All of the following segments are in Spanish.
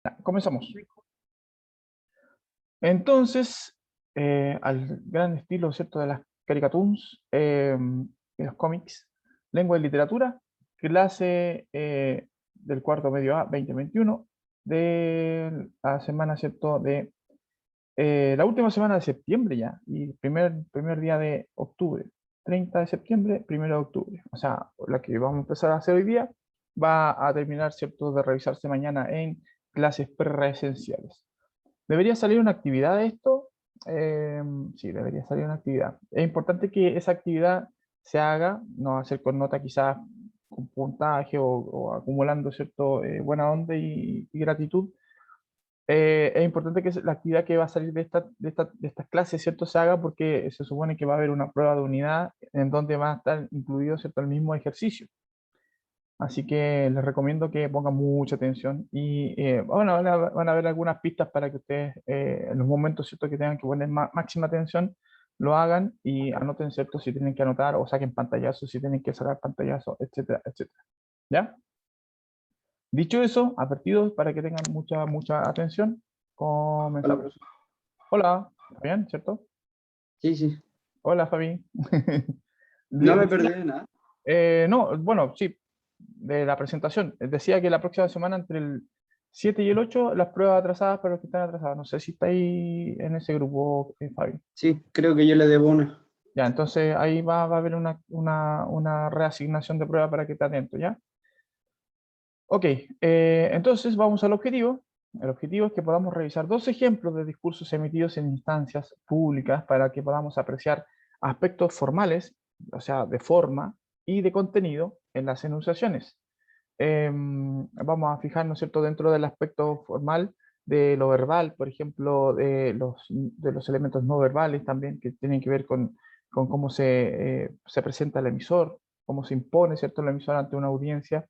Ya, comenzamos. Entonces, al gran estilo, ¿cierto?, de las caricatoons, de los cómics, lengua y literatura, clase del cuarto medio A 2021, de la semana, ¿cierto?, de la última semana de septiembre ya, y primer día de octubre, 30 de septiembre, 1 de octubre. O sea, la que vamos a empezar a hacer hoy día va a terminar, ¿cierto?, de revisarse mañana en clases presenciales. ¿Debería salir una actividad de esto? Eh, sí, debería salir una actividad. Es importante que esa actividad se haga, no hacer con nota quizás con puntaje o acumulando, ¿cierto?, buena onda y gratitud. Es importante que la actividad que va a salir de estas clases, ¿cierto?, se haga porque se supone que va a haber una prueba de unidad en donde va a estar incluido, ¿cierto?, el mismo ejercicio. Así que les recomiendo que pongan mucha atención y bueno, van a ver algunas pistas para que ustedes en los momentos, ¿cierto?, que tengan que poner máxima atención, lo hagan y anoten, ¿cierto?, si tienen que anotar o saquen pantallazos, si tienen que sacar pantallazos, etcétera, etcétera. ¿Ya? Dicho eso, advertidos para que tengan mucha atención, Hola, comenzamos. profe. Hola, ¿bien, cierto? Sí, sí. Hola, Fabi. No me Decía, perdí de nada. no, bueno, sí, de la presentación. Decía que la próxima semana, entre el 7 y el 8 las pruebas atrasadas para los que están atrasados. No sé si está ahí en ese grupo, Fabi. Sí, creo que yo le debo una. Ya, entonces ahí va a haber una reasignación de prueba para que esté atento, ¿ya? Ok, entonces vamos al objetivo. El objetivo es que podamos revisar dos ejemplos de discursos emitidos en instancias públicas para que podamos apreciar aspectos formales, o sea, de forma y de contenido en las enunciaciones. Vamos a fijarnos, ¿cierto?, dentro del aspecto formal de lo verbal, por ejemplo, de los elementos no verbales también, que tienen que ver con cómo se presenta el emisor, cómo se impone, ¿cierto?, el emisor ante una audiencia,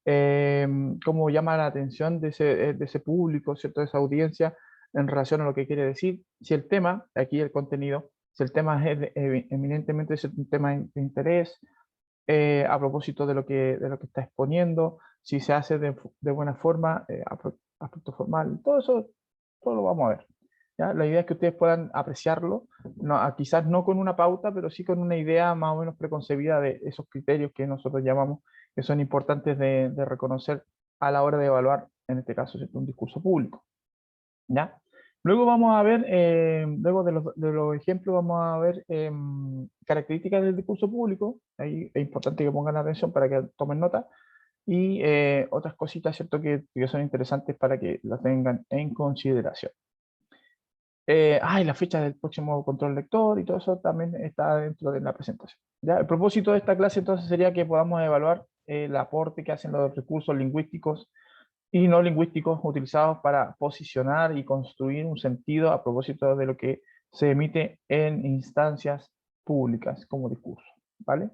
cómo llama la atención de ese público, ¿cierto?, de esa audiencia en relación a lo que quiere decir. Si el tema, aquí el contenido, si el tema es eminentemente es un tema de interés, a propósito de lo que está exponiendo, si se hace de buena forma, aspecto formal, todo eso, todo lo vamos a ver. ¿Ya? La idea es que ustedes puedan apreciarlo, no, quizás no con una pauta, pero sí con una idea más o menos preconcebida de esos criterios que nosotros llamamos que son importantes de reconocer a la hora de evaluar, en este caso, ¿cierto?, un discurso público. ¿Ya? Luego vamos a ver, luego de los ejemplos, vamos a ver características del discurso público. Ahí es importante que pongan atención para que tomen nota. Y otras cositas, ¿cierto?, que son interesantes para que las tengan en consideración. Y la fecha del próximo control lector y todo eso también está dentro de la presentación. ¿Ya? El propósito de esta clase entonces sería que podamos evaluar el aporte que hacen los recursos lingüísticos y no lingüísticos utilizados para posicionar y construir un sentido a propósito de lo que se emite en instancias públicas como discurso, ¿vale?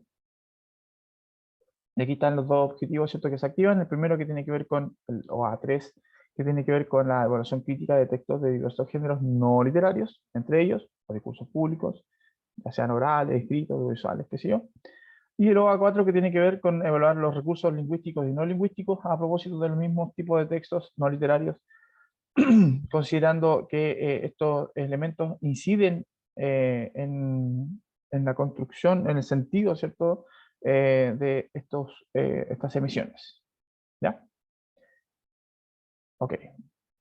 Y aquí están los dos objetivos, ¿cierto?, que se activan. El primero que tiene que ver con el OA3, que tiene que ver con la evaluación crítica de textos de diversos géneros no literarios, entre ellos los discursos públicos, ya sean orales, escritos, visuales, qué sé yo. Y el OA4 que tiene que ver con evaluar los recursos lingüísticos y no lingüísticos a propósito de los mismos tipos de textos no literarios, considerando que estos elementos inciden en la construcción, en el sentido, ¿cierto?, de estas emisiones. ¿Ya? Ok.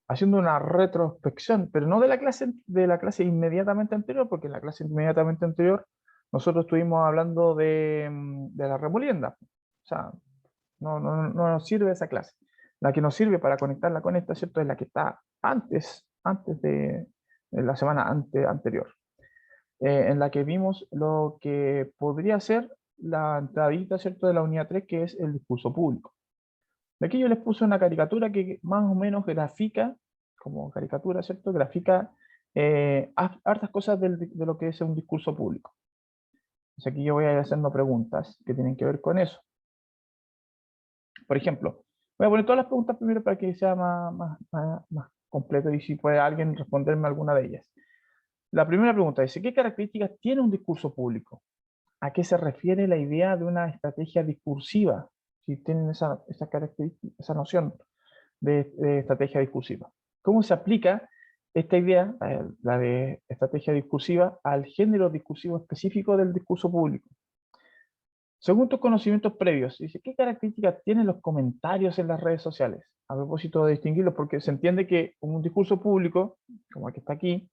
Haciendo una retrospección, pero no de la clase inmediatamente anterior, porque en la clase inmediatamente anterior nosotros estuvimos hablando de la remolienda. O sea, no nos sirve esa clase. La que nos sirve para conectarla con esta, ¿cierto?, es la que está antes de la semana anterior, en la que vimos lo que podría ser la entradita, ¿cierto?, de la unidad 3, que es el discurso público. De aquí yo les puse una caricatura que más o menos grafica, como caricatura, ¿cierto?, grafica hartas cosas de lo que es un discurso público. Entonces aquí yo voy a ir haciendo preguntas que tienen que ver con eso. Por ejemplo, voy a poner todas las preguntas primero para que sea más completo y si puede alguien responderme alguna de ellas. La primera pregunta dice, ¿qué características tiene un discurso público? ¿A qué se refiere la idea de una estrategia discursiva? Si tienen esa característica, esa noción. de estrategia discursiva. ¿Cómo se aplica esta idea, la de estrategia discursiva, al género discursivo específico del discurso público? Según tus conocimientos previos, dice, ¿qué características tienen los comentarios en las redes sociales? A propósito de distinguirlos, porque se entiende que un discurso público, como el que está aquí,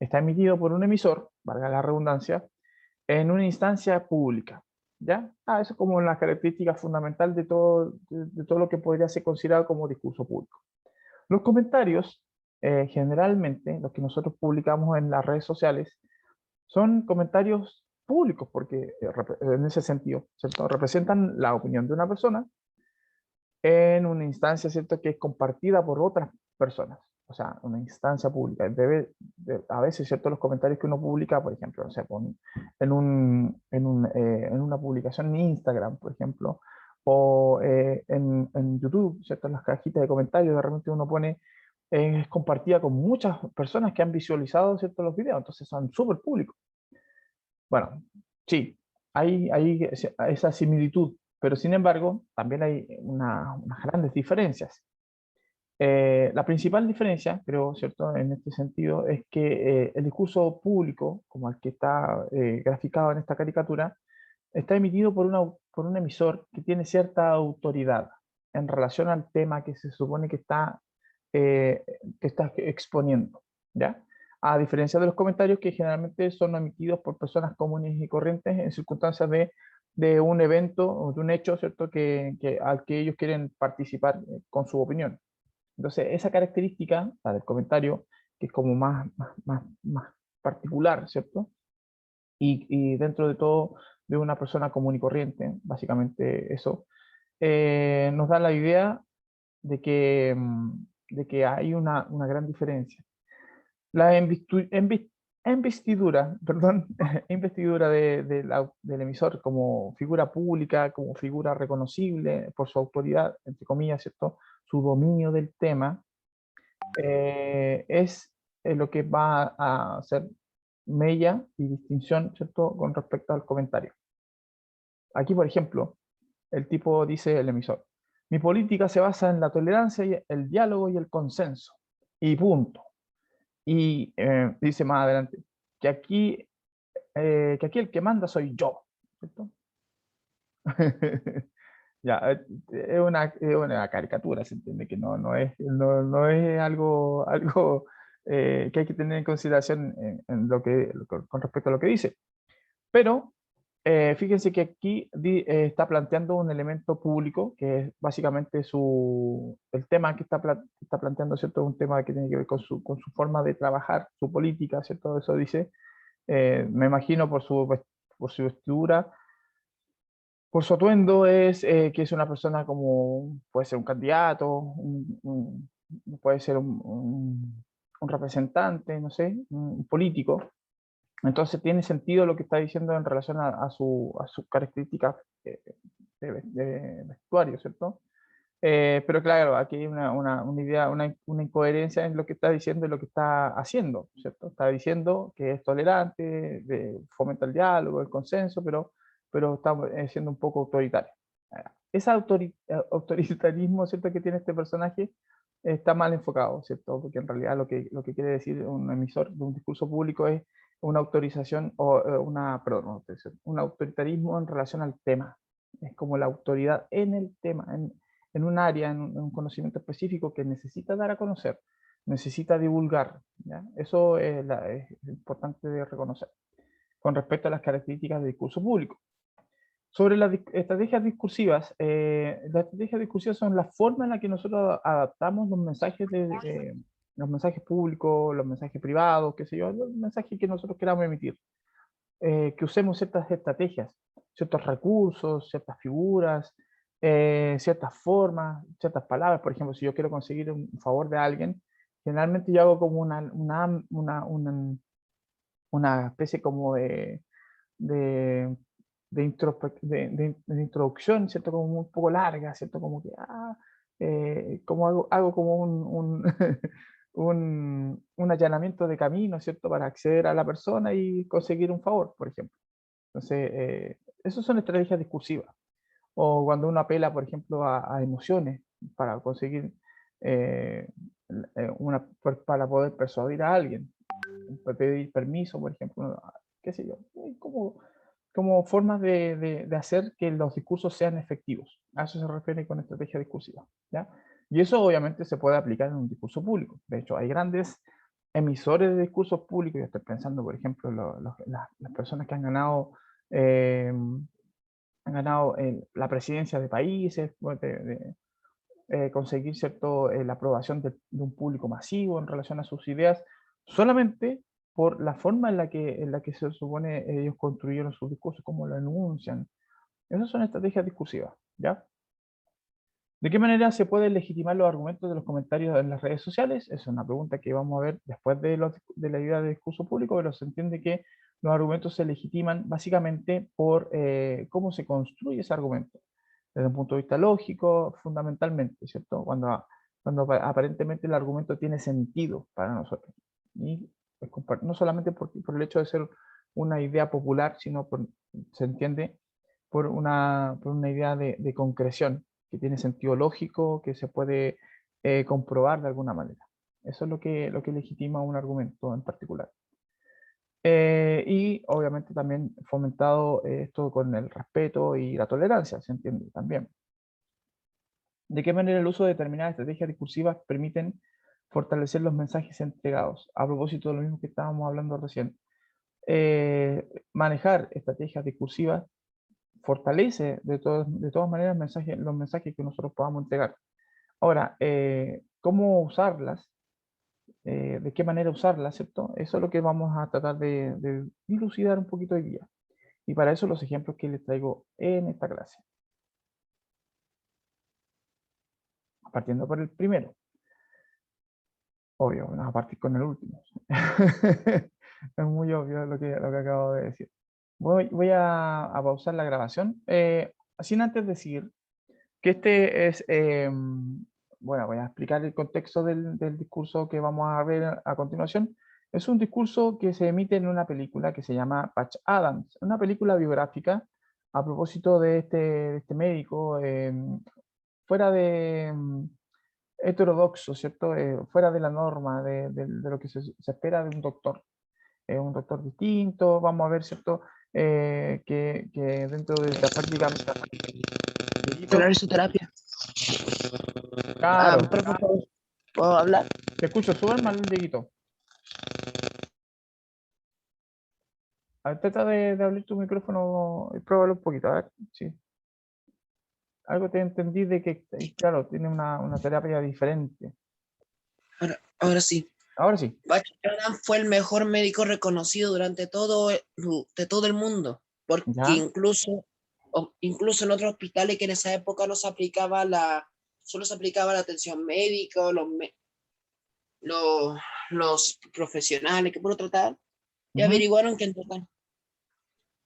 está emitido por un emisor, valga la redundancia, en una instancia pública. ¿Ya? Eso es como la característica fundamental de todo lo que podría ser considerado como discurso público. Los comentarios, generalmente, los que nosotros publicamos en las redes sociales, son comentarios públicos, porque en ese sentido, ¿cierto? Representan la opinión de una persona en una instancia, ¿cierto?, que es compartida por otras personas. O sea, una instancia pública. A veces, ¿cierto?, los comentarios que uno publica, por ejemplo, o sea, en una publicación en Instagram, por ejemplo, o en YouTube, ¿cierto?, en las cajitas de comentarios, de repente uno pone, es compartida con muchas personas que han visualizado, ¿cierto?, los videos, entonces son súper públicos. Bueno, sí, hay esa similitud, pero sin embargo, también hay unas grandes diferencias. La principal diferencia, creo, ¿cierto?, en este sentido, es que el discurso público, como el que está graficado en esta caricatura, está emitido por un emisor que tiene cierta autoridad en relación al tema que se supone que está exponiendo, ¿ya? A diferencia de los comentarios que generalmente son emitidos por personas comunes y corrientes en circunstancias de un evento o de un hecho, ¿cierto?, al que ellos quieren participar con su opinión. Entonces, esa característica, la del comentario, que es como más particular, ¿cierto? Y dentro de todo, de una persona común y corriente, básicamente eso, nos da la idea de que hay una gran diferencia. La investidura, perdón, investidura del emisor como figura pública, como figura reconocible por su autoridad, entre comillas, ¿cierto?, su dominio del tema, es lo que va a hacer mella y distinción, ¿cierto?, con respecto al comentario. Aquí, por ejemplo, el tipo dice, el emisor, mi política se basa en la tolerancia, el diálogo y el consenso. Y punto. Y dice más adelante, que aquí el que manda soy yo. ¿Cierto? Ya, es una caricatura, se entiende que no es algo que hay que tener en consideración con respecto a lo que dice. Pero fíjense que aquí está planteando un elemento público, que es básicamente el tema que está planteando, ¿cierto? Un tema que tiene que ver con con su forma de trabajar, su política, ¿cierto? Eso dice, me imagino por su vestidura, por su atuendo, es que es una persona como, puede ser un candidato, puede ser un representante, no sé, un político. Entonces tiene sentido lo que está diciendo en relación a sus características de vestuario, ¿cierto? Pero claro, aquí hay una idea, una incoherencia en lo que está diciendo y lo que está haciendo, ¿cierto? Está diciendo que es tolerante, fomenta el diálogo, el consenso, pero está siendo un poco autoritario. Ese autoritarismo, ¿cierto?, que tiene este personaje está mal enfocado, ¿cierto? Porque en realidad lo que quiere decir un emisor de un discurso público es una autorización o perdón, un autoritarismo en relación al tema. Es como la autoridad en el tema, en un área, en un conocimiento específico que necesita dar a conocer, necesita divulgar. ¿Ya? Eso es importante de reconocer con respecto a las características del discurso público. Sobre las estrategias discursivas son la forma en la que nosotros adaptamos los mensajes los mensajes públicos, los mensajes privados, qué sé yo, los mensajes que nosotros queramos emitir. Que usemos ciertas estrategias, ciertos recursos, ciertas figuras, ciertas formas, ciertas palabras. Por ejemplo, si yo quiero conseguir un favor de alguien, generalmente yo hago como una especie como de, de introducción, ¿cierto? Como un poco larga, ¿cierto? Como que, como hago como un allanamiento de camino, ¿cierto? Para acceder a la persona y conseguir un favor, por ejemplo. Entonces, esas son estrategias discursivas. O cuando uno apela, por ejemplo, a emociones para conseguir para poder persuadir a alguien, pedir permiso, por ejemplo, qué sé yo, como formas de hacer que los discursos sean efectivos. A eso se refiere con estrategia discursiva, ¿ya? Y eso obviamente se puede aplicar en un discurso público. De hecho, hay grandes emisores de discursos públicos. Yo estoy pensando, por ejemplo, las personas que han ganado la presidencia de países, pues, conseguir la aprobación de un público masivo en relación a sus ideas, solamente por la forma en la que se supone ellos construyeron sus discursos, cómo lo enuncian. Esas son estrategias discursivas, ¿ya? ¿De qué manera se pueden legitimar los argumentos de los comentarios en las redes sociales? Esa es una pregunta que vamos a ver después de la idea de discurso público, pero se entiende que los argumentos se legitiman básicamente por cómo se construye ese argumento, desde un punto de vista lógico, fundamentalmente, ¿cierto? Cuando aparentemente el argumento tiene sentido para nosotros. Y no solamente por el hecho de ser una idea popular, sino se entiende por una idea de concreción, que tiene sentido lógico, que se puede comprobar de alguna manera. Eso es lo que legitima un argumento en particular. Y obviamente también fomentado esto con el respeto y la tolerancia, se entiende también. ¿De qué manera el uso de determinadas estrategias discursivas permiten fortalecer los mensajes entregados? A propósito de lo mismo que estábamos hablando recién. Manejar estrategias discursivas fortalece de todas maneras los mensajes que nosotros podamos entregar. Ahora, ¿cómo usarlas? ¿De qué manera usarlas? ¿Cierto? Eso es lo que vamos a tratar de dilucidar un poquito hoy día. Y para eso los ejemplos que les traigo en esta clase. Partiendo por el primero. Obvio, vamos a partir con el último. Es muy obvio lo que acabo de decir. Voy a pausar la grabación. Sin antes decir que este es, bueno, voy a explicar el contexto del discurso que vamos a ver a continuación. Es un discurso que se emite en una película que se llama Patch Adams, una película biográfica a propósito de este médico, fuera de heterodoxo, ¿cierto? Fuera de la norma, de lo que se espera de un doctor. Un doctor distinto, vamos a ver, ¿cierto? Que dentro de la práctica... Con la risoterapia. Claro, Profe, ¿puedo hablar? te escucho súper mal, Dieguito. A ver, trata de abrir tu micrófono y pruébalo un poquito, a ver, sí. Algo te entendí de que, claro, tiene una terapia diferente. Ahora sí. Ahora sí. Patch Adams fue el mejor médico reconocido durante de todo el mundo, porque ¿Ya? incluso en otros hospitales que en esa época no se aplicaba solo se aplicaba la atención médica, los profesionales que pudo tratar, y Ujú. averiguaron que en total.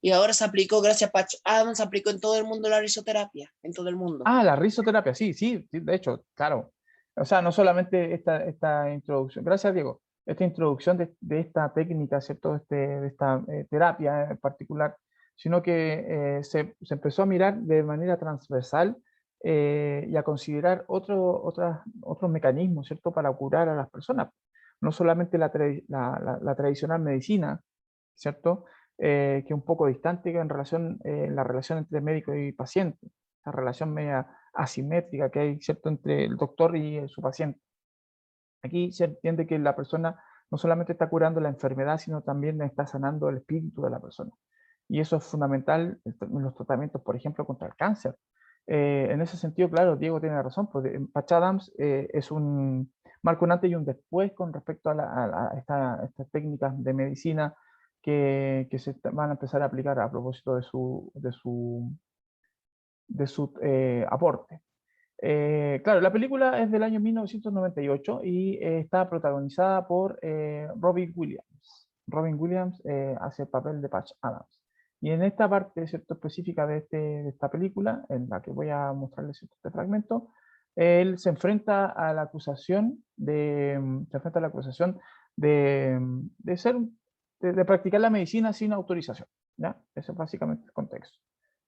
Y ahora se aplicó, gracias a Patch Adams, se aplicó en todo el mundo la risoterapia, en todo el mundo. Ah, la risoterapia, sí, sí, sí, de hecho, claro. O sea, no solamente esta introducción, gracias Diego, esta introducción de esta técnica, ¿cierto? De esta terapia en particular, sino que se empezó a mirar de manera transversal y a considerar otros mecanismos, ¿cierto? Para curar a las personas. No solamente la tradicional medicina, ¿cierto? Que es un poco distante en la relación entre médico y paciente, la relación media asimétrica que hay, ¿cierto?, entre el doctor y su paciente. Aquí se entiende que la persona no solamente está curando la enfermedad, sino también está sanando el espíritu de la persona. Y eso es fundamental en los tratamientos, por ejemplo, contra el cáncer. En ese sentido, claro, Diego tiene razón, porque Patch Adams marca un antes y un después con respecto a estas técnicas de medicina que se van a empezar a aplicar a propósito de su aporte. Claro, la película es del año 1998 y está protagonizada por Robin Williams. Robin Williams hace el papel de Patch Adams. Y en esta parte, ¿cierto?, específica de esta película, en la que voy a mostrarles este fragmento, él se enfrenta a la acusación de practicar la medicina sin autorización. ¿Ya? Ese es básicamente el contexto,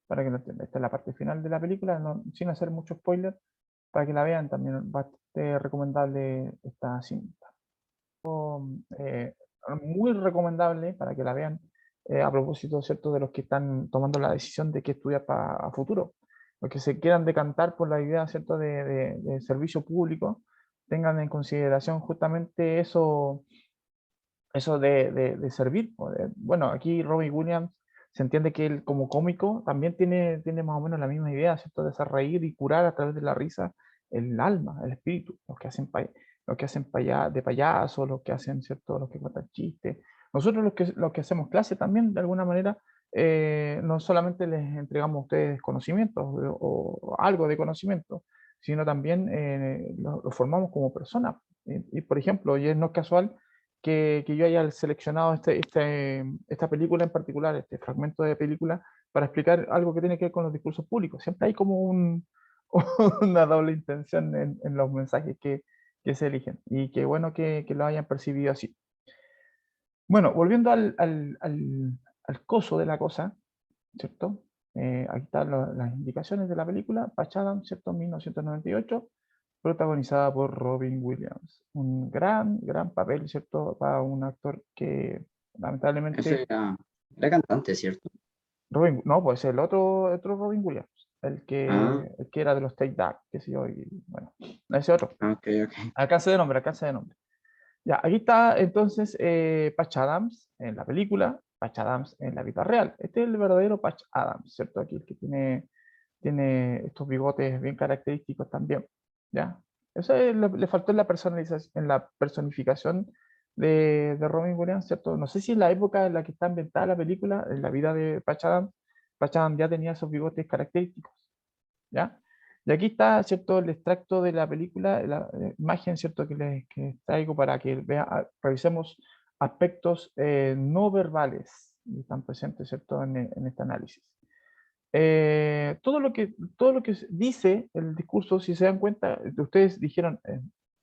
para que lo entiendan. Esta es la parte final de la película, sin hacer mucho spoiler. para que la vean también, bastante recomendable esta cinta. Muy recomendable para que la vean, a propósito, ¿cierto?, de los que están tomando la decisión de qué estudiar para a futuro. Los que se quieran decantar por la idea, ¿cierto?, de servicio público, tengan en consideración justamente eso de servir. Bueno, aquí Robin Williams se entiende que él como cómico también tiene más o menos la misma idea, ¿cierto?, de hacer reír y curar a través de la risa el alma, el espíritu, los que hacen de payaso, los que hacen, ¿cierto?, los que cuentan chistes. Nosotros los que hacemos clase también, de alguna manera, no solamente les entregamos a ustedes conocimientos o algo de conocimiento, sino también los formamos como personas. Y, por ejemplo, y no es casual que yo haya seleccionado esta película en particular, este fragmento de película, para explicar algo que tiene que ver con los discursos públicos. Siempre hay como una doble intención en los mensajes que se eligen, y qué bueno que lo hayan percibido así. Bueno, volviendo al coso de la cosa, ¿cierto? Aquí están las indicaciones de la película, Patch Adams, ¿cierto? 1998, protagonizada por Robin Williams. Un gran papel, ¿cierto? Para un actor que Ese lamentablemente... era cantante, ¿cierto? No, pues el otro Robin Williams, Ah, el que era de los Take That, qué sé yo, y bueno, ese otro. ok, ok. Alcance de nombre, alcance de nombre. Ya, aquí está entonces Patch Adams en la película, Patch Adams en la vida real. Este es el verdadero Patch Adams, ¿cierto? Aquí el que tiene estos bigotes bien característicos también, ¿ya? Eso le faltó en la personalización, en la personificación de Robin Williams, ¿cierto? No sé si en la época en la que está ambientada la película, en la vida de Patch Adams ya tenía esos bigotes característicos, ¿ya? Y aquí está, ¿cierto?, el extracto de la película, la imagen, ¿cierto?, que traigo para que revisemos aspectos no verbales que están presentes, ¿cierto?, en este análisis. Todo lo que dice el discurso, si se dan cuenta, ustedes dijeron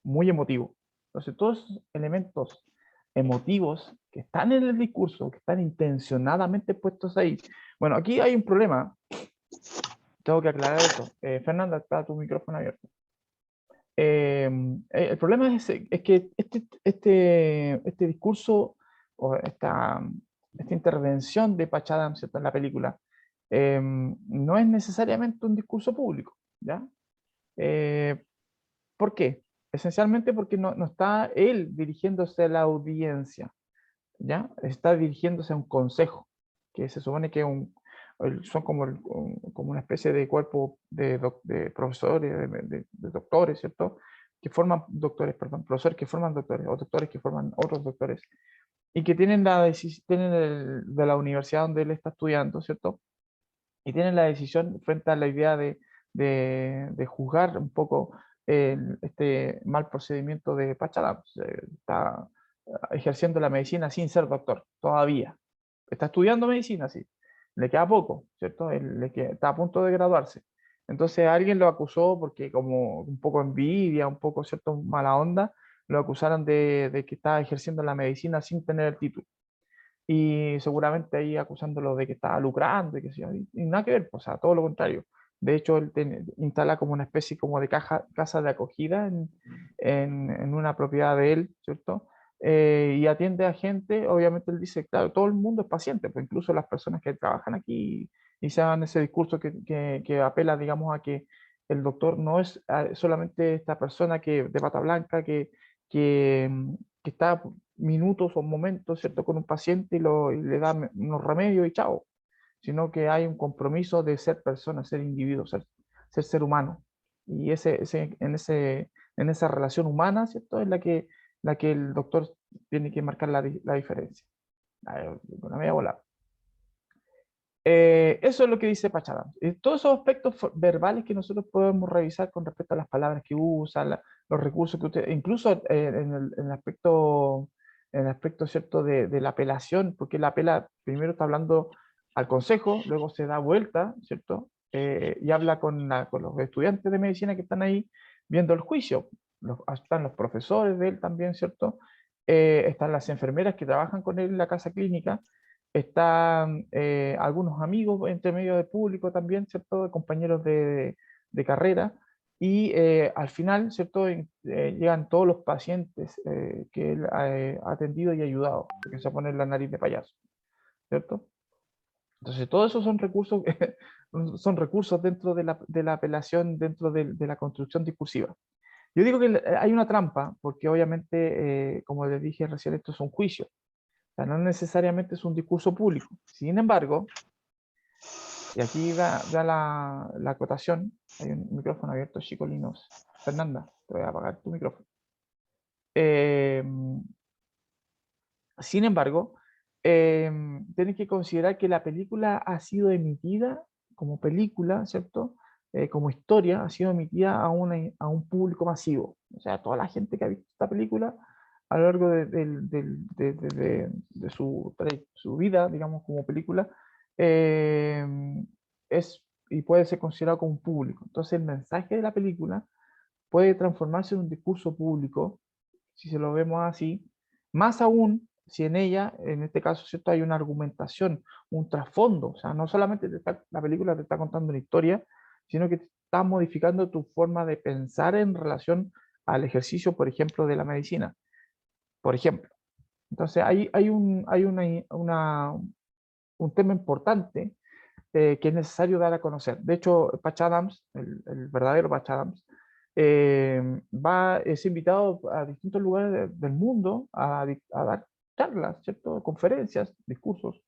muy emotivo. Entonces, todos esos elementos emotivos que están en el discurso, que están intencionadamente puestos ahí. Bueno, aquí hay un problema. Tengo que aclarar eso. Fernanda, está tu micrófono abierto. El problema es que este discurso o esta intervención de Patch Adams, ¿cierto?, en la película no es necesariamente un discurso público, ¿ya? ¿Por qué? Esencialmente porque no está él dirigiéndose a la audiencia, ¿ya? Está dirigiéndose a un consejo, que se supone que son como una especie de cuerpo de profesores, de doctores, ¿cierto? Que forman doctores, perdón, profesores que forman doctores, o doctores que forman otros doctores, y que tienen de la universidad donde él está estudiando, ¿cierto? Y tienen la decisión frente a la idea de juzgar un poco este mal procedimiento de Pachalap. Está ejerciendo la medicina sin ser doctor, todavía. Está estudiando medicina, sí. Le queda poco, ¿cierto? Está a punto de graduarse. Entonces alguien lo acusó porque como un poco envidia, un poco, ¿cierto?, mala onda, lo acusaron de que estaba ejerciendo la medicina sin tener el título, y seguramente ahí acusándolo de que estaba lucrando y que sí, y nada que ver, pues, o sea, todo lo contrario. De hecho, él instala como una especie como de casa de acogida en una propiedad de él, ¿cierto? Y atiende a gente, obviamente él dice, claro, todo el mundo es paciente, pues incluso las personas que trabajan aquí, y se hagan ese discurso que apela, digamos, a que el doctor no es solamente esta persona de bata blanca que, que está minutos o momentos, ¿cierto?, con un paciente y le da unos remedios y chao, sino que hay un compromiso de ser persona, ser individuo, ser humano. Y en esa relación humana, ¿cierto?, es la que el doctor tiene que marcar la diferencia. Con la media bola. Eso es lo que dice Pachada. Todos esos aspectos verbales que nosotros podemos revisar con respecto a las palabras que usa, los recursos que usted, incluso en el aspecto, ¿cierto?, de la apelación, porque la apela primero está hablando al consejo, luego se da vuelta, ¿cierto? Y habla con los estudiantes de medicina que están ahí viendo el juicio. Están los profesores de él también, ¿cierto? Están las enfermeras que trabajan con él en la casa clínica, están algunos amigos entre medio del público también, ¿cierto?, de compañeros de carrera, y al final, ¿cierto? Llegan todos los pacientes que él ha atendido y ayudado, que se pone la nariz de payaso, ¿cierto? Entonces, todos esos son recursos, son recursos dentro de la apelación, dentro de la construcción discursiva. Yo digo que hay una trampa, porque obviamente, como les dije recién, esto es un juicio. O sea, no necesariamente es un discurso público. Sin embargo, y aquí va la acotación, hay un micrófono abierto, chicolinos. Fernanda, te voy a apagar tu micrófono. Sin embargo, tienen que considerar que la película ha sido emitida como película, ¿cierto? Como historia, ha sido emitida a un público masivo. O sea, toda la gente que ha visto esta película a lo largo de su vida, digamos, como película, eh, es y puede ser considerado como un público. Entonces, el mensaje de la película puede transformarse en un discurso público, si se lo vemos así, más aún si en ella, en este caso, ¿cierto? Hay una argumentación, un trasfondo, o sea, no solamente la película te está contando una historia, sino que te está modificando tu forma de pensar en relación al ejercicio, por ejemplo, de la medicina, por ejemplo. Entonces, hay un tema importante que es necesario dar a conocer. De hecho, Patch Adams, el verdadero Patch Adams, es invitado a distintos lugares del mundo a dar charlas, ¿cierto? Conferencias, discursos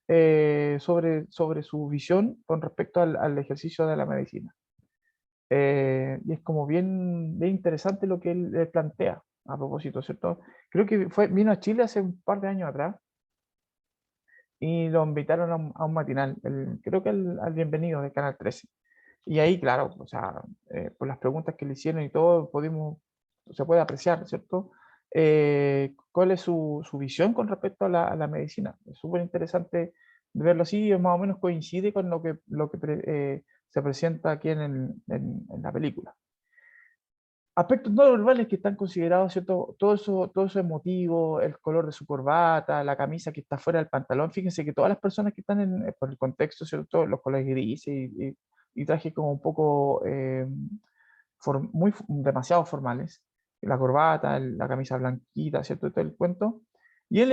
sobre su visión con respecto al ejercicio de la medicina. Y es como bien interesante lo que él plantea a propósito, ¿cierto? Creo que vino a Chile hace un par de años atrás y lo invitaron a un matinal, creo que al Bienvenido de Canal 13. Y ahí, claro, o sea, por las preguntas que le hicieron y todo, se puede apreciar, ¿cierto? ¿Cuál es su visión con respecto a la medicina? Es súper interesante verlo así, más o menos coincide con lo que se presenta aquí en la película. Aspectos no verbales que están considerados, ¿cierto? Todo eso emotivo, el color de su corbata, la camisa que está fuera del pantalón. Fíjense que todas las personas que están por el contexto, ¿cierto? Los colores grises y trajes como un poco demasiado formales. La corbata, la camisa blanquita, ¿cierto? Todo el cuento. Y él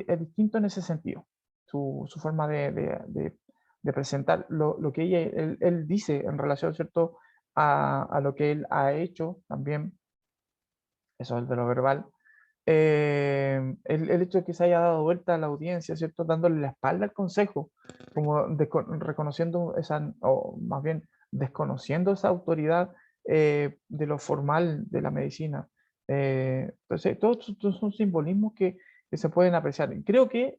es distinto en ese sentido. Su forma de presentar lo que él dice en relación, ¿cierto? A lo que él ha hecho también, eso es de lo verbal, el hecho de que se haya dado vuelta a la audiencia, ¿cierto? Dándole la espalda al consejo, como reconociendo esa, o más bien desconociendo esa autoridad de lo formal de la medicina. Entonces, todos son simbolismos que se pueden apreciar. Creo que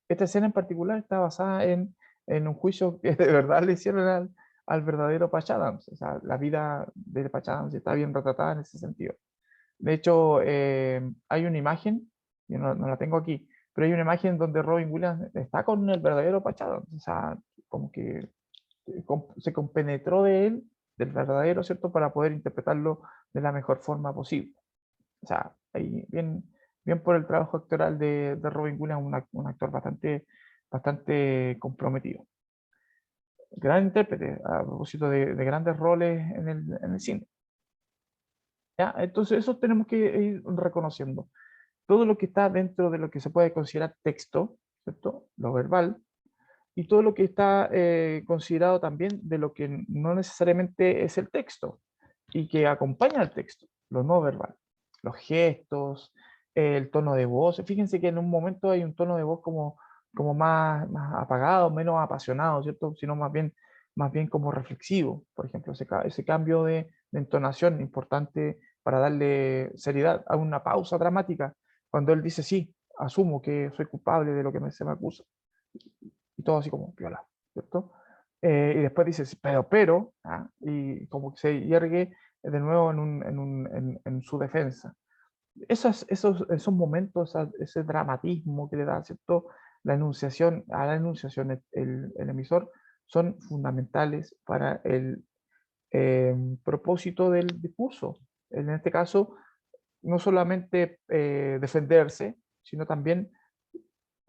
esta escena en particular está basada en un juicio que de verdad le hicieron al verdadero Patch Adams. O sea, la vida de Patch Adams está bien retratada en ese sentido. De hecho, hay una imagen, yo no la tengo aquí, pero hay una imagen donde Robin Williams está con el verdadero Patch Adams. O sea, como que se compenetró de él, del verdadero, ¿cierto? Para poder interpretarlo de la mejor forma posible. O sea, ahí bien por el trabajo actoral de Robin Williams, un actor bastante comprometido. Gran intérprete, a propósito de grandes roles en el cine. ¿Ya? Entonces, eso tenemos que ir reconociendo. Todo lo que está dentro de lo que se puede considerar texto, ¿cierto? Lo verbal, y todo lo que está considerado también de lo que no necesariamente es el texto y que acompaña al texto, lo no verbal, los gestos, el tono de voz. Fíjense que en un momento hay un tono de voz como más apagado, menos apasionado, ¿cierto? Sino más bien como reflexivo, por ejemplo, ese cambio de entonación importante para darle seriedad a una pausa dramática, cuando él dice, sí, asumo que soy culpable de lo que se me acusa y todo así como viola, ¿cierto? Y después dices, pero, y como que se yergue de nuevo en su defensa. Esos momentos, ese dramatismo que le da, ¿cierto? A la enunciación el emisor son fundamentales para el propósito del discurso. En este caso, no solamente defenderse, sino también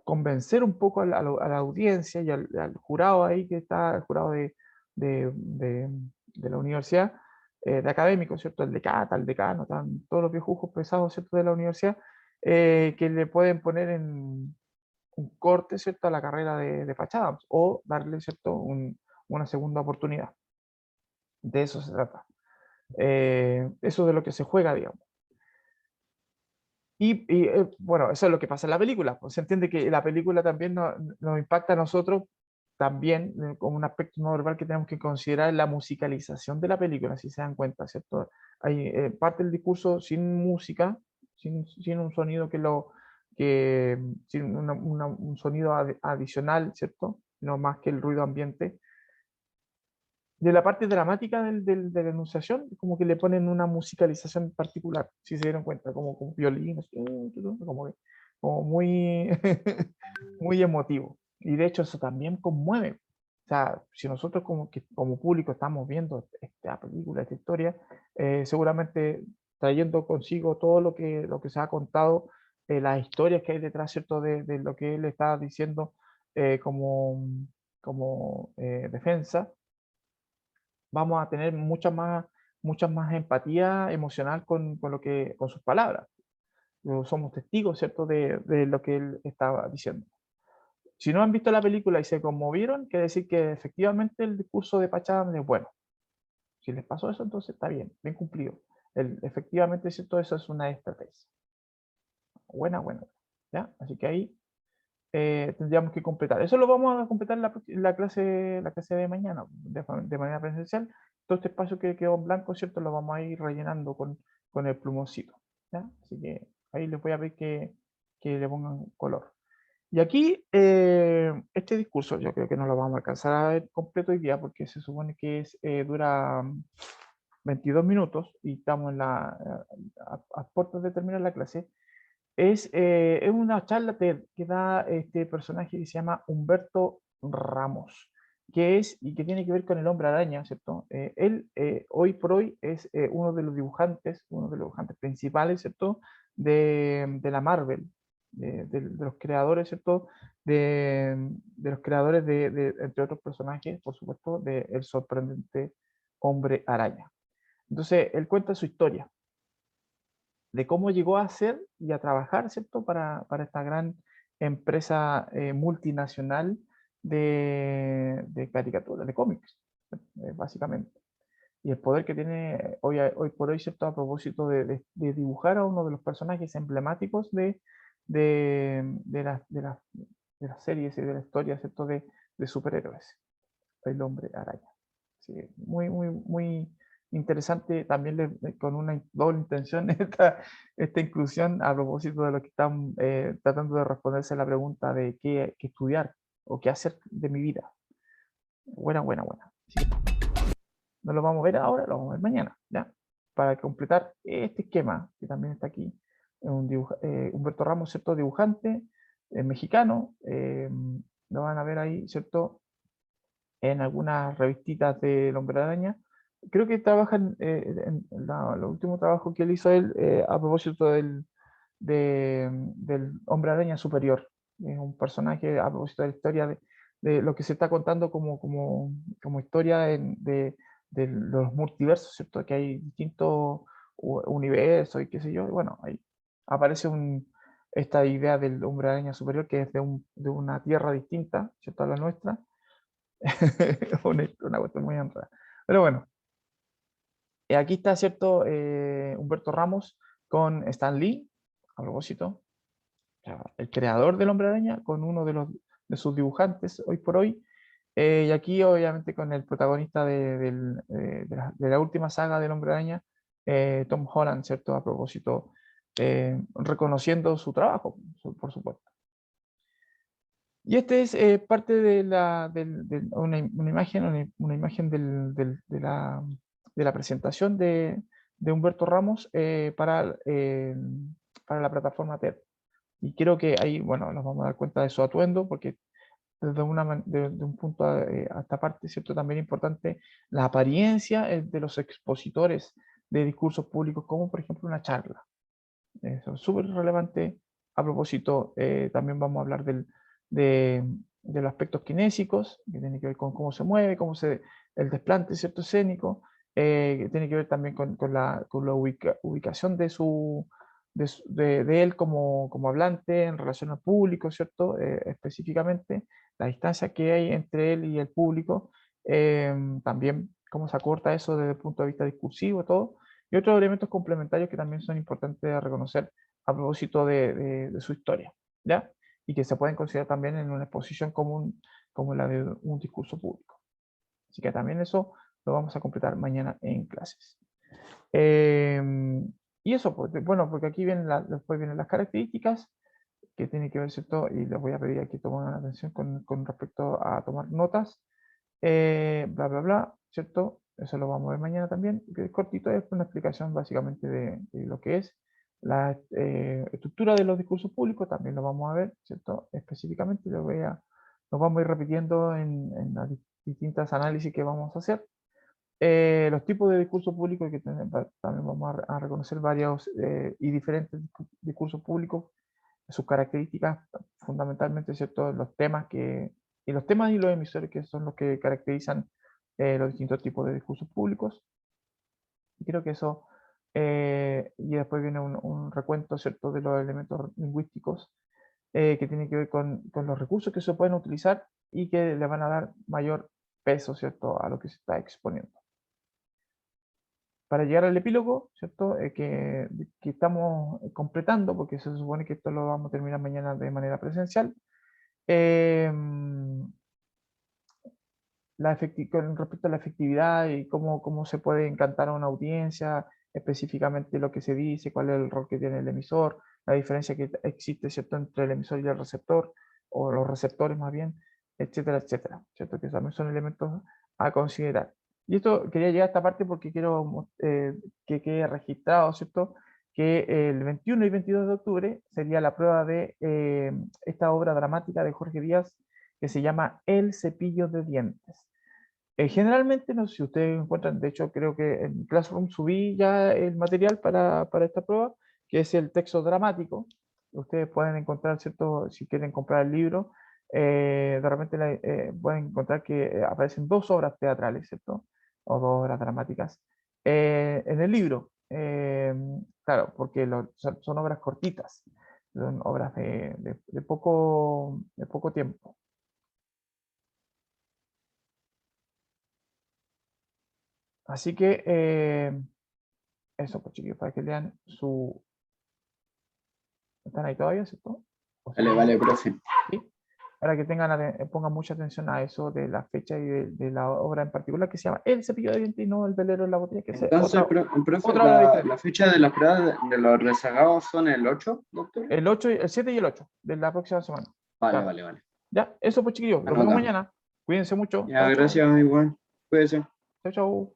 convencer un poco a la audiencia y al jurado ahí que está, el jurado de la universidad, de académicos, ¿cierto? El decata, el decano, están todos los viejujos pesados, ¿cierto? De la universidad, que le pueden poner en un corte, ¿cierto? A la carrera de Patch Adams, o darle, ¿cierto? Una segunda oportunidad. De eso se trata. Eso de lo que se juega, digamos. Bueno, eso es lo que pasa en la película. Pues se entiende que la película también nos impacta a nosotros, también como un aspecto no verbal que tenemos que considerar la musicalización de la película, si se dan cuenta, ¿cierto? Hay parte del discurso sin música, sin un sonido sin un sonido adicional, ¿cierto? No más que el ruido ambiente. De la parte dramática de la enunciación, como que le ponen una musicalización particular, si se dieron cuenta, como con violines, como muy, muy emotivo. Y de hecho eso también conmueve. O sea, si nosotros como público estamos viendo esta película, esta historia, seguramente trayendo consigo todo lo que se ha contado, las historias que hay detrás, ¿cierto? De lo que él está diciendo como defensa, vamos a tener mucha más empatía emocional con sus palabras. Somos testigos, ¿cierto?, de lo que él estaba diciendo. Si no han visto la película y se conmovieron, quiere decir que efectivamente el discurso de Pachá es bueno. Si les pasó eso, entonces está bien cumplido. Efectivamente, ¿cierto? Eso es una estrategia. Buena, buena. ¿Ya? Así que ahí tendríamos que completar. Eso lo vamos a completar en la clase de mañana, de manera presencial. Todo este espacio que quedó en blanco, ¿cierto? Lo vamos a ir rellenando con el plumoncito. ¿Ya? Así que ahí les voy a ver que le pongan color. Y aquí, este discurso, yo creo que no lo vamos a alcanzar a ver completo hoy día, porque se supone que dura 22 minutos y estamos a puertas de terminar la clase. Es una charla que da este personaje que se llama Humberto Ramos, y que tiene que ver con el Hombre Araña, ¿cierto? Él, hoy por hoy, es uno de los dibujantes principales, ¿cierto? De la Marvel, de los creadores, ¿cierto? De los creadores entre otros personajes, por supuesto, de el sorprendente Hombre Araña. Entonces, él cuenta su historia de cómo llegó a ser y a trabajar, ¿cierto? Para esta gran empresa multinacional de caricaturas, de cómics, básicamente. Y el poder que tiene hoy por hoy, ¿cierto? A propósito de dibujar a uno de los personajes emblemáticos de las series y de la historia, ¿cierto? De superhéroes, el Hombre Araña. Sí, muy, muy, muy interesante también con una doble intención esta inclusión a propósito de lo que están tratando de responderse a la pregunta de qué estudiar o qué hacer de mi vida. Buena, buena, buena. Así que no lo vamos a ver ahora, lo vamos a ver mañana, ¿ya? Para completar este esquema que también está aquí. Humberto Ramos, ¿cierto? Dibujante mexicano. Lo van a ver ahí, ¿cierto? En algunas revistitas del Hombre Araña. Creo que trabajan los últimos trabajos que él hizo a propósito del Hombre Araña Superior. Es un personaje a propósito de la historia de lo que se está contando como historia de los multiversos, ¿cierto? Que hay distintos universos y qué sé yo. Y bueno, ahí aparece esta idea del Hombre Araña Superior, que es de una tierra distinta, ¿cierto? A la nuestra. Una cuestión muy honrada. Pero bueno, aquí está, ¿cierto? Humberto Ramos con Stan Lee, a propósito, el creador del Hombre Araña, con uno de sus dibujantes hoy por hoy. Y aquí, obviamente, con el protagonista de la última saga del Hombre Araña, Tom Holland, ¿cierto? A propósito, reconociendo su trabajo, por supuesto. Y este es parte de una imagen de la presentación de Humberto Ramos para la plataforma TED. Y creo que ahí, bueno, nos vamos a dar cuenta de su atuendo, porque de un punto a esta parte, ¿cierto? También importante la apariencia de los expositores de discursos públicos, como por ejemplo una charla. Eso es súper relevante. A propósito, también vamos a hablar de los aspectos kinésicos, que tiene que ver con cómo se mueve, el desplante, ¿cierto? Escénico, que tiene que ver también con la ubicación de, de él como hablante en relación al público, ¿cierto? Específicamente, la distancia que hay entre él y el público, también cómo se acorta eso desde el punto de vista discursivo, todo, y otros elementos complementarios que también son importantes de reconocer a propósito de su historia, ¿ya? Y que se pueden considerar también en una exposición común como la de un discurso público. Así que también eso lo vamos a completar mañana en clases. Y eso, pues, bueno, porque aquí vienen después vienen las características que tienen que ver, ¿cierto? Y les voy a pedir aquí que tomen atención con respecto a tomar notas, bla, bla, bla, ¿cierto? Eso lo vamos a ver mañana también, que es cortito, es una explicación básicamente de lo que es la estructura de los discursos públicos, también lo vamos a ver, ¿cierto? Específicamente lo nos vamos a ir repitiendo en las distintas análisis que vamos a hacer. Los tipos de discurso público que también vamos a reconocer varios y diferentes discursos públicos, sus características, fundamentalmente, ¿cierto? Los temas y los emisores que son los que caracterizan los distintos tipos de discursos públicos. Y creo que eso, y después viene un recuento, ¿cierto?, de los elementos lingüísticos que tienen que ver con los recursos que se pueden utilizar y que le van a dar mayor peso, ¿cierto?, a lo que se está exponiendo. Para llegar al epílogo, ¿cierto?, que estamos completando, porque se supone que esto lo vamos a terminar mañana de manera presencial, con respecto a la efectividad y cómo se puede encantar a una audiencia, específicamente lo que se dice, cuál es el rol que tiene el emisor, la diferencia que existe, ¿cierto?, entre el emisor y el receptor, o los receptores más bien, etcétera, etcétera, ¿cierto?, que también son elementos a considerar. Y esto quería llegar a esta parte porque quiero que quede registrado, ¿cierto?, que el 21 y 22 de octubre sería la prueba de esta obra dramática de Jorge Díaz que se llama El cepillo de dientes. Generalmente, no sé si ustedes encuentran, de hecho creo que en Classroom subí ya el material para esta prueba, que es el texto dramático. Ustedes pueden encontrar, ¿cierto?, si quieren comprar el libro, de repente pueden encontrar que aparecen 2 obras teatrales, ¿cierto?, o 2 obras dramáticas en el libro. Claro, porque son obras cortitas, son obras de poco tiempo. Así que eso, pues chiquillos, para que lean su... ¿Están ahí todavía, cierto? Vale, profe. ¿Sí? Para que pongan mucha atención a eso de la fecha y de la obra en particular que se llama El cepillo de dientes y no El velero en la botella, que es Entonces, profe, otra obra diferente. la fecha de las pruebas de los rezagados son el 8 de octubre. El 7 y el 8 de la próxima semana. Vale, Claro. vale. Ya, eso pues chiquillos, nos vemos mañana. Cuídense mucho. Ya, gracias, igual. Cuídense. Chau, chau.